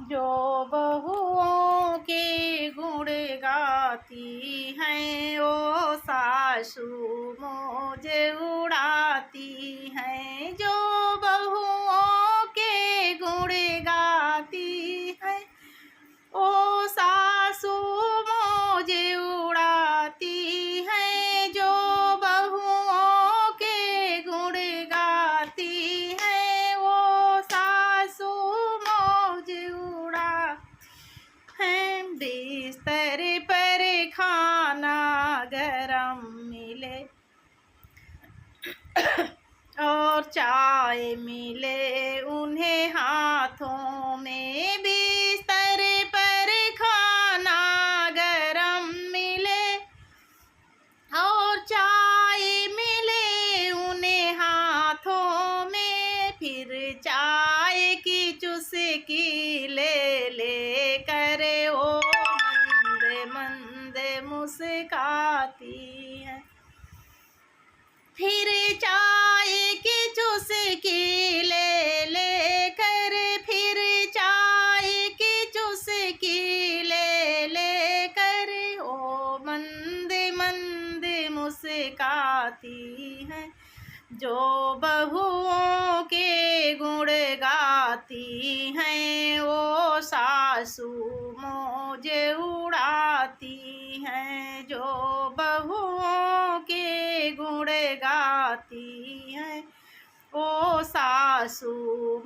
जो बहुओं के गुण गाती हैं ओ सासू मौज उड़ाती हैं। जो बहुओं के गुण गाती हैं ओ सासू मौज उड़ाती हैं। जो बहुओं के गुण गाती हैं वो सासू मौज उड़ा हैं। बिस्तर पर खाना गरम मिले और चाय मिले उन्हें हाथों में। बिस्तर पर खाना गरम मिले और चाय मिले उन्हें हाथों में। फिर चाय की चुस्की ले ले कर ओ मंद मंद मुस्काती है। फिर चाय की चुस्की ले ले कर, फिर चाय की चुस्की ले ले कर ओ मंद मंद मुस्काती है। जो बहुओं के गुण गाती हैं वो सासू मौज उड़ाती हैं। जो बहुओं के गुण गाती हैं वो सासू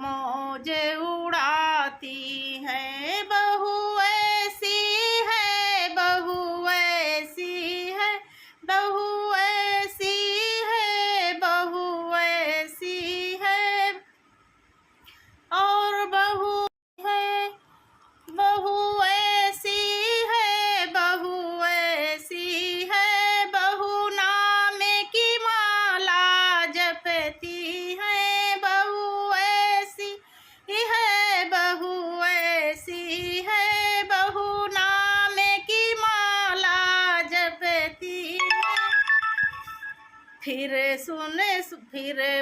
मौज उड़ाती हैं। बहू ऐसी है, बहू ऐसी है, बहू ऐसी है, बहू ऐसी है और बहू है, बहू ऐसी है, बहू ऐसी है। बहू नाम की माला जपती है। बहू ऐसी है, बहू ऐसी है, बहू नाम की माला जपती है। फिर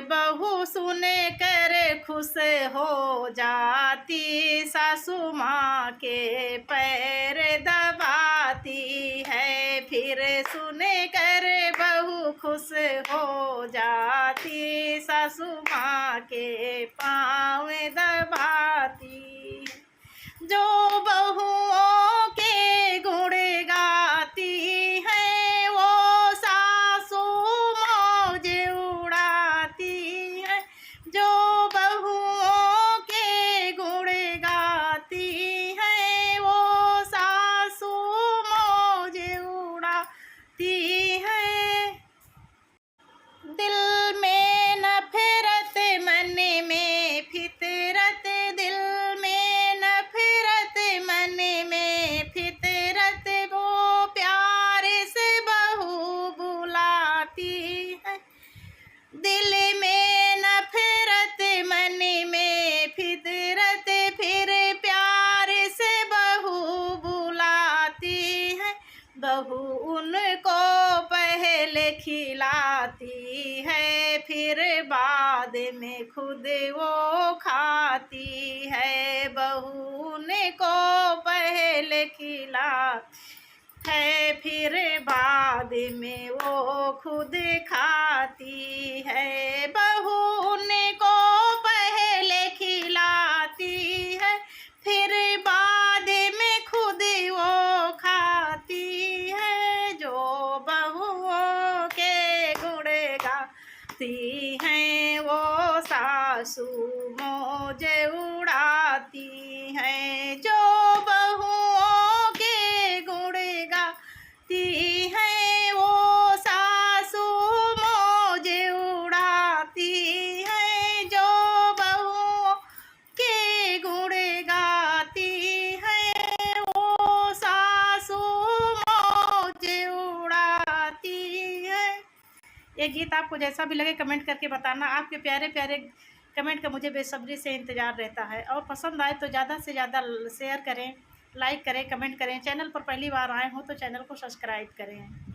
बहू सुने कर खुश हो जाती, सासू माँ के पैर दबाती है। फिर सुने कर बहू खुश हो जाती, सासू माँ के पाँव दबाती। जो बहुओं के गुण गाती हैं वो सासू मौज उड़ाती है। जो बहुओं के गुण गाती हैं वो सासू मौज उड़ाती है। दिल में नफरत मन में फितरत, दिल में नफरत मन में फितरत, वो प्यार से बहू बुलाती है। दिल में नफरत मन में फितरत, फिर प्यार से बहू बुलाती है। बहू उनको पहले खिलाती है, फिर बाद में खुद वो खाती है। बहू उनको पहले खिलाती है, फिर बाद में वो खुद खाती है। बहू उनको पहले खिलाती है, फिर बाद में खुद वो खाती है। जो बहुओं के गुण गाती हैं वो सासू मौज उड़ाती हैं। जो बहुओं के गुण गाती हैं वो सासू मौज उड़ाती हैं। जो बहुओं के गुण गाती हैं वो सासू मौज उड़ाती है। ये गीत आपको जैसा भी लगे कमेंट करके बताना। आपके प्यारे प्यारे कमेंट का मुझे बेसब्री से इंतज़ार रहता है। और पसंद आए तो ज़्यादा से ज़्यादा शेयर करें, लाइक करें, कमेंट करें। चैनल पर पहली बार आए हो तो चैनल को सब्सक्राइब करें।